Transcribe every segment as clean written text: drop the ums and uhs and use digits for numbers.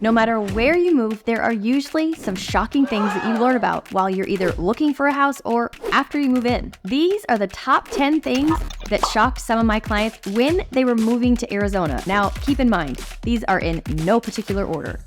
No matter where you move, there are usually some shocking things that you learn about while you're either looking for a house or after you move in. These are the top 10 things that shocked some of my clients when they were moving to Arizona. Now, keep in mind, these are in no particular order.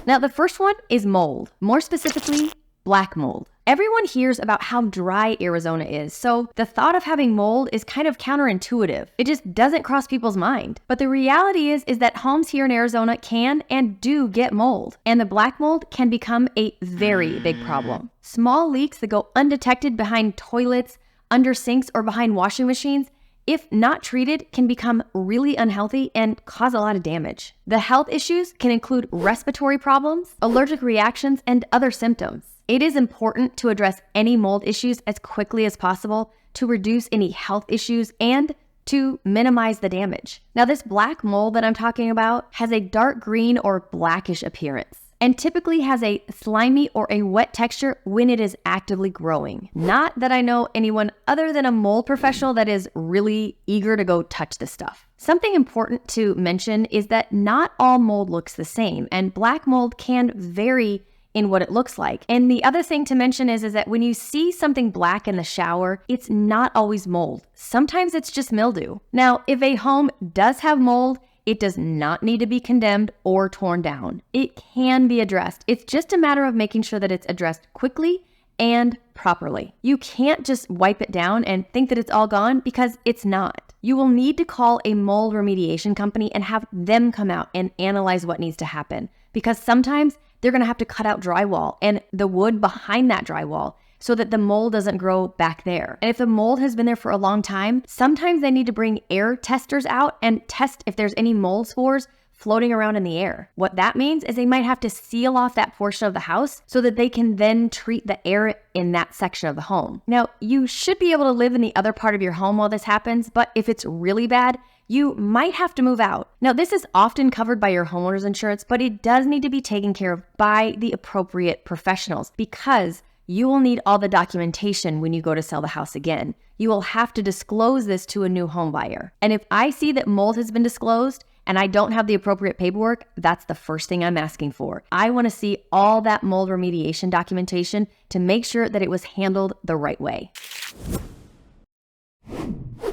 Now, the first one is mold, more specifically, black mold. Everyone hears about how dry Arizona is, so the thought of having mold is kind of counterintuitive. It just doesn't cross people's mind. But the reality is that homes here in Arizona can and do get mold, and the black mold can become a very big problem. Small leaks that go undetected behind toilets, under sinks, or behind washing machines, if not treated, can become really unhealthy and cause a lot of damage. The health issues can include respiratory problems, allergic reactions, and other symptoms. It is important to address any mold issues as quickly as possible to reduce any health issues and to minimize the damage. Now, this black mold that I'm talking about has a dark green or blackish appearance and typically has a slimy or a wet texture when it is actively growing. Not that I know anyone other than a mold professional that is really eager to go touch this stuff. Something important to mention is that not all mold looks the same, and black mold can vary in what it looks like. And the other thing to mention is that when you see something black in the shower, it's not always mold. Sometimes it's just mildew. Now, if a home does have mold, it does not need to be condemned or torn down. It can be addressed. It's just a matter of making sure that it's addressed quickly and properly. You can't just wipe it down and think that it's all gone, because it's not. You will need to call a mold remediation company and have them come out and analyze what needs to happen, because sometimes they're going to have to cut out drywall and the wood behind that drywall so that the mold doesn't grow back there. And if the mold has been there for a long time, sometimes they need to bring air testers out and test if there's any mold spores floating around in the air. What that means is they might have to seal off that portion of the house so that they can then treat the air in that section of the home. Now, you should be able to live in the other part of your home while this happens, but if it's really bad, you might have to move out. Now, this is often covered by your homeowner's insurance, but it does need to be taken care of by the appropriate professionals, because you will need all the documentation when you go to sell the house again. You will have to disclose this to a new home buyer. And if I see that mold has been disclosed and I don't have the appropriate paperwork, that's the first thing I'm asking for. I want to see all that mold remediation documentation to make sure that it was handled the right way.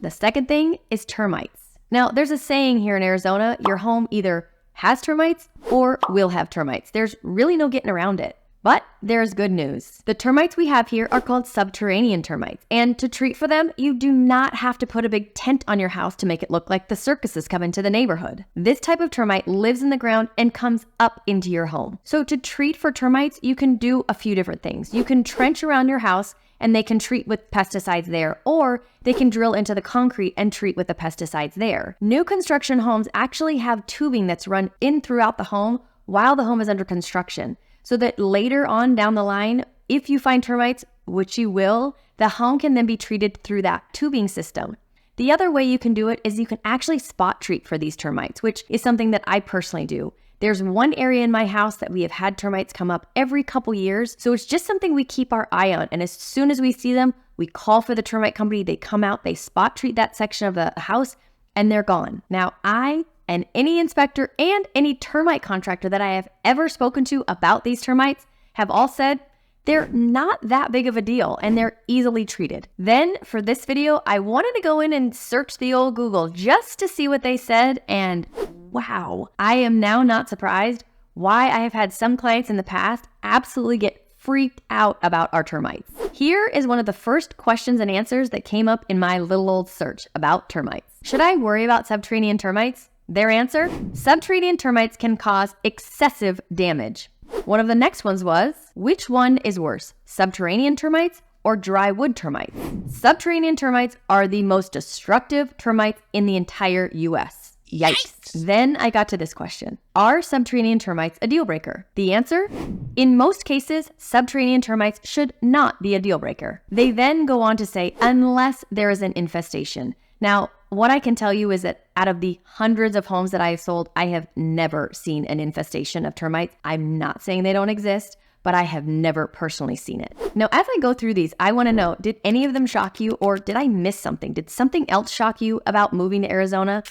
The second thing is termites. Now, there's a saying here in Arizona, your home either has termites or will have termites. There's really no getting around it. But there's good news. The termites we have here are called subterranean termites. And to treat for them, you do not have to put a big tent on your house to make it look like the circus is coming to the neighborhood. This type of termite lives in the ground and comes up into your home. So to treat for termites, you can do a few different things. You can trench around your house and they can treat with pesticides there, or they can drill into the concrete and treat with the pesticides there. New construction homes actually have tubing that's run in throughout the home while the home is under construction, so that later on down the line, if you find termites, which you will, the home can then be treated through that tubing system. The other way you can do it is you can actually spot treat for these termites, which is something that I personally do. There's one area in my house that we have had termites come up every couple years, so it's just something we keep our eye on. And as soon as we see them, we call for the termite company, they come out, they spot treat that section of the house, and they're gone. Now, I and any inspector and any termite contractor that I have ever spoken to about these termites have all said they're not that big of a deal and they're easily treated. Then for this video, I wanted to go in and search the old Google just to see what they said, and wow, I am now not surprised why I have had some clients in the past absolutely get freaked out about our termites. Here is one of the first questions and answers that came up in my little old search about termites. Should I worry about subterranean termites? Their answer, subterranean termites can cause excessive damage. One of the next ones was, which one is worse, subterranean termites or dry wood termites? Subterranean termites are the most destructive termites in the entire US. Yikes. Then I got to this question. Are subterranean termites a deal breaker? The answer? In most cases, subterranean termites should not be a deal breaker. They then go on to say, unless there is an infestation. Now, what I can tell you is that out of the hundreds of homes that I have sold, I have never seen an infestation of termites. I'm not saying they don't exist, but I have never personally seen it. Now, as I go through these, I want to know, did any of them shock you, or did I miss something? Did something else shock you about moving to Arizona?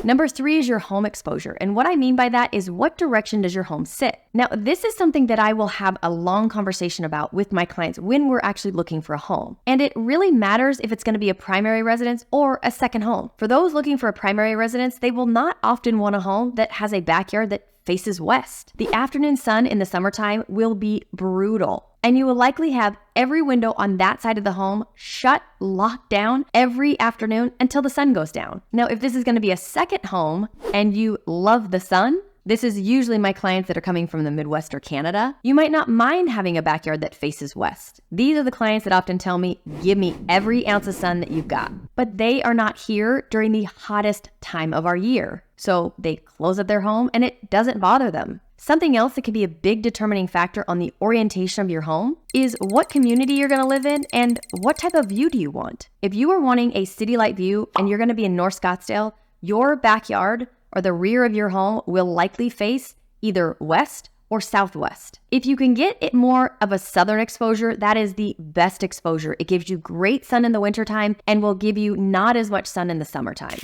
Number 3 is your home exposure. And what I mean by that is, what direction does your home sit? Now, this is something that I will have a long conversation about with my clients when we're actually looking for a home. And it really matters if it's going to be a primary residence or a second home. For those looking for a primary residence, they will not often want a home that has a backyard that faces west. The afternoon sun in the summertime will be brutal, and you will likely have every window on that side of the home shut, locked down every afternoon until the sun goes down. Now, if this is going to be a second home and you love the sun, this is usually my clients that are coming from the Midwest or Canada, you might not mind having a backyard that faces west. These are the clients that often tell me, give me every ounce of sun that you've got. But they are not here during the hottest time of our year. So they close up their home and it doesn't bother them. Something else that can be a big determining factor on the orientation of your home is what community you're going to live in and what type of view do you want. If you are wanting a city-like view and you're going to be in North Scottsdale, your backyard or the rear of your home will likely face either west or southwest. If you can get it more of a southern exposure, that is the best exposure. It gives you great sun in the wintertime and will give you not as much sun in the summertime.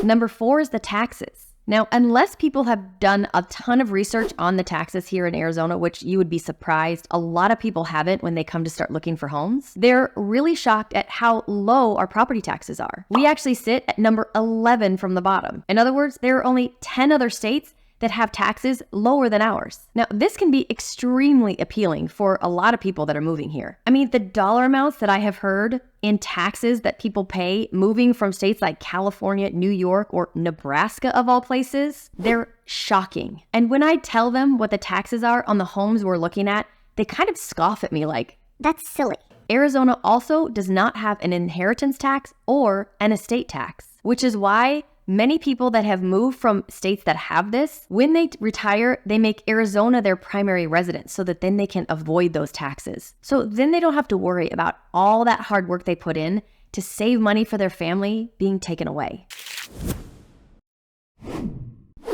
Number 4 is the taxes. Now, unless people have done a ton of research on the taxes here in Arizona, which you would be surprised, a lot of people haven't when they come to start looking for homes, they're really shocked at how low our property taxes are. We actually sit at number 11 from the bottom. In other words, there are only 10 other states that have taxes lower than ours. Now, this can be extremely appealing for a lot of people that are moving here. I mean, the dollar amounts that I have heard in taxes that people pay moving from states like California, New York, or Nebraska of all places, they're shocking. And when I tell them what the taxes are on the homes we're looking at, they kind of scoff at me like, that's silly. Arizona also does not have an inheritance tax or an estate tax, which is why many people that have moved from states that have this, when they retire, they make Arizona their primary residence so that then they can avoid those taxes. So then they don't have to worry about all that hard work they put in to save money for their family being taken away.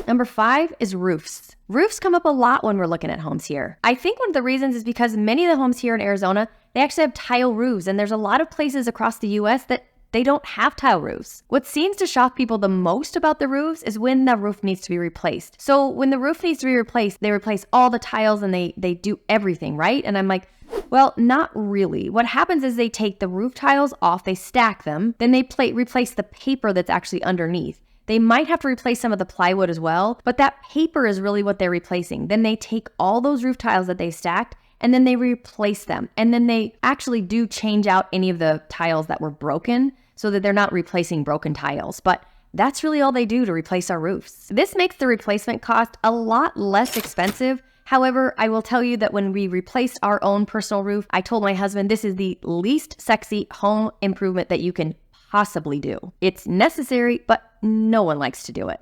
Number 5 is roofs. Roofs come up a lot when we're looking at homes here. I think one of the reasons is because many of the homes here in Arizona, they actually have tile roofs, and there's a lot of places across the US that they don't have tile roofs. What seems to shock people the most about the roofs is when the roof needs to be replaced. So when the roof needs to be replaced, they replace all the tiles and they do everything, right? And I'm like, well, not really. What happens is they take the roof tiles off, they stack them, then they replace the paper that's actually underneath. They might have to replace some of the plywood as well, but that paper is really what they're replacing. Then they take all those roof tiles that they stacked and then they replace them. And then they actually do change out any of the tiles that were broken so that they're not replacing broken tiles. But that's really all they do to replace our roofs. This makes the replacement cost a lot less expensive. However, I will tell you that when we replaced our own personal roof, I told my husband this is the least sexy home improvement that you can possibly do. It's necessary, but no one likes to do it.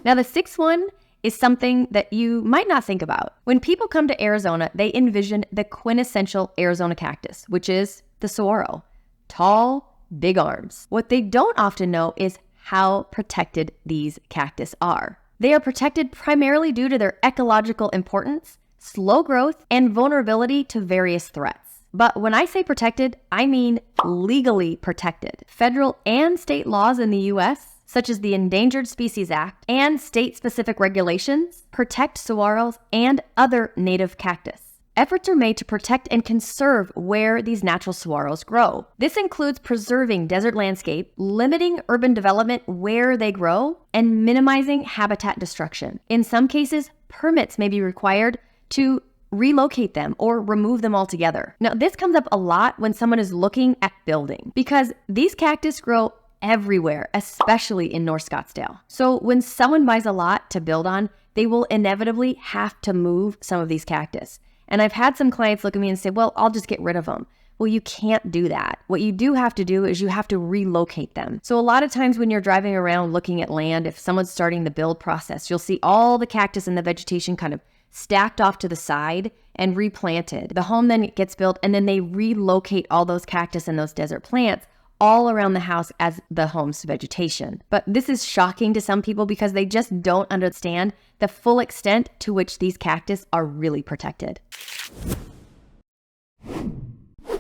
Now, the 6th one is something that you might not think about. When people come to Arizona, they envision the quintessential Arizona cactus, which is the saguaro. Tall, big arms. What they don't often know is how protected these cactus are. They are protected primarily due to their ecological importance, slow growth, and vulnerability to various threats. But when I say protected, I mean legally protected. Federal and state laws in the US, such as the Endangered Species Act and state-specific regulations, protect saguaros and other native cactus. Efforts are made to protect and conserve where these natural saguaros grow. This includes preserving desert landscape, limiting urban development where they grow, and minimizing habitat destruction. In some cases, permits may be required to relocate them or remove them altogether. Now, this comes up a lot when someone is looking at building because these cactus grow everywhere, especially in North Scottsdale. So when someone buys a lot to build on, they will inevitably have to move some of these cactus. And I've had some clients look at me and say, well, I'll just get rid of them. Well, you can't do that. What you do have to do is you have to relocate them. So a lot of times when you're driving around looking at land, if someone's starting the build process, you'll see all the cactus and the vegetation kind of stacked off to the side and replanted. The home then gets built and then they relocate all those cactus and those desert plants all around the house as the home's vegetation. But this is shocking to some people because they just don't understand the full extent to which these cactus are really protected.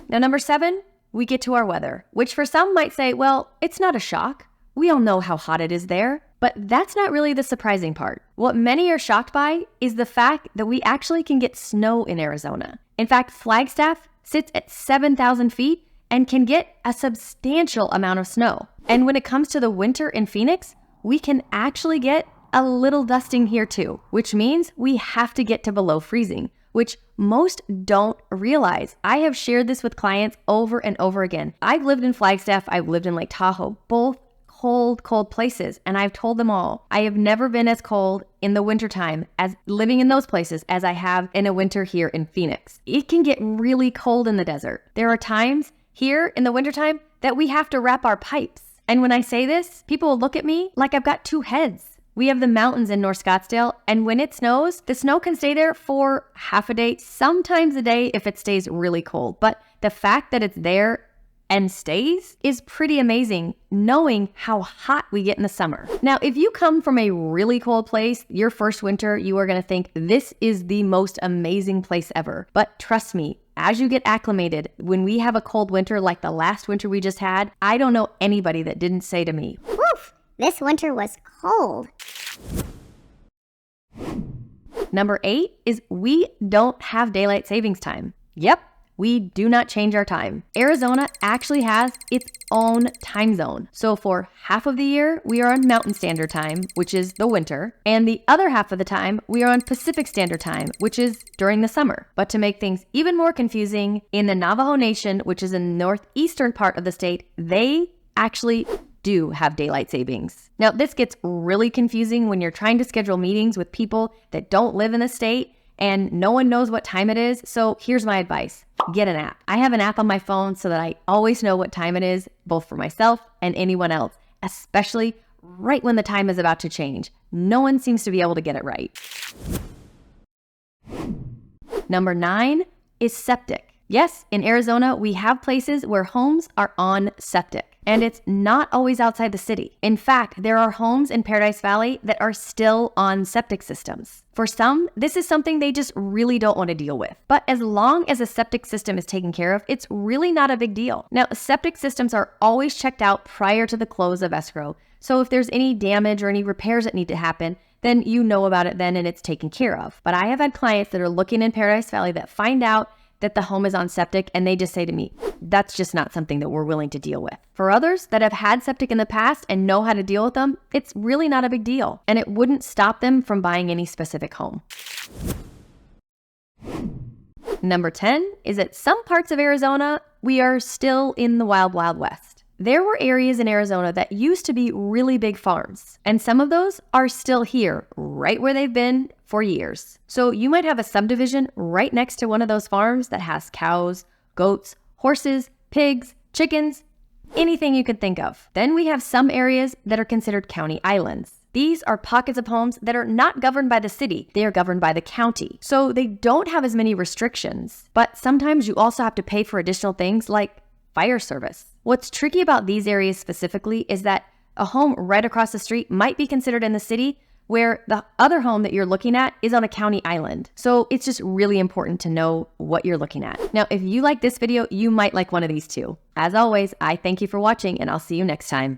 Now, number 7 we get to our weather, which for some might say, well, it's not a shock. We all know how hot it is there. But that's not really the surprising part. What many are shocked by is the fact that we actually can get snow in Arizona. In fact, Flagstaff sits at 7,000 feet and can get a substantial amount of snow. And when it comes to the winter in Phoenix, we can actually get a little dusting here too, which means we have to get to below freezing, which most don't realize. I have shared this with clients over and over again. I've lived in Flagstaff, I've lived in Lake Tahoe, both cold places. And I've told them all, I have never been as cold in the wintertime as living in those places as I have in a winter here in Phoenix. It can get really cold in the desert. There are times here in the wintertime that we have to wrap our pipes. And when I say this, people will look at me like I've got two heads. We have the mountains in North Scottsdale, and when it snows, the snow can stay there for half a day, sometimes a day if it stays really cold. But the fact that it's there and stays is pretty amazing, knowing how hot we get in the summer. Now, if you come from a really cold place, your first winter, you are gonna think this is the most amazing place ever. But trust me, as you get acclimated, when we have a cold winter like the last winter we just had, I don't know anybody that didn't say to me, "Woof, this winter was cold." Number 8 is we don't have daylight savings time. Yep. We do not change our time. Arizona actually has its own time zone. So for half of the year, we are on Mountain Standard Time, which is the winter, and the other half of the time, we are on Pacific Standard Time, which is during the summer. But to make things even more confusing, in the Navajo Nation, which is in the northeastern part of the state, they actually do have daylight savings. Now, this gets really confusing when you're trying to schedule meetings with people that don't live in the state and no one knows what time it is. So here's my advice. Get an app. I have an app on my phone so that I always know what time it is, both for myself and anyone else, especially right when the time is about to change. No one seems to be able to get it right. Number 9 is septic. Yes, in Arizona, we have places where homes are on septic. And it's not always outside the city. In fact, there are homes in Paradise Valley that are still on septic systems. For some, this is something they just really don't want to deal with. But as long as a septic system is taken care of, it's really not a big deal. Now, septic systems are always checked out prior to the close of escrow. So if there's any damage or any repairs that need to happen, then you know about it then and it's taken care of. But I have had clients that are looking in Paradise Valley that find out that the home is on septic and they just say to me, that's just not something that we're willing to deal with. For others that have had septic in the past and know how to deal with them, it's really not a big deal and it wouldn't stop them from buying any specific home. Number 10 is that some parts of Arizona, we are still in the wild, wild west. There were areas in Arizona that used to be really big farms, and some of those are still here, right where they've been for years. So you might have a subdivision right next to one of those farms that has cows, goats, horses, pigs, chickens, anything you could think of. Then we have some areas that are considered county islands. These are pockets of homes that are not governed by the city. They are governed by the county. So they don't have as many restrictions, but sometimes you also have to pay for additional things like fire service. What's tricky about these areas specifically is that a home right across the street might be considered in the city where the other home that you're looking at is on a county island. So it's just really important to know what you're looking at. Now, if you like this video, you might like one of these too. As always, I thank you for watching and I'll see you next time.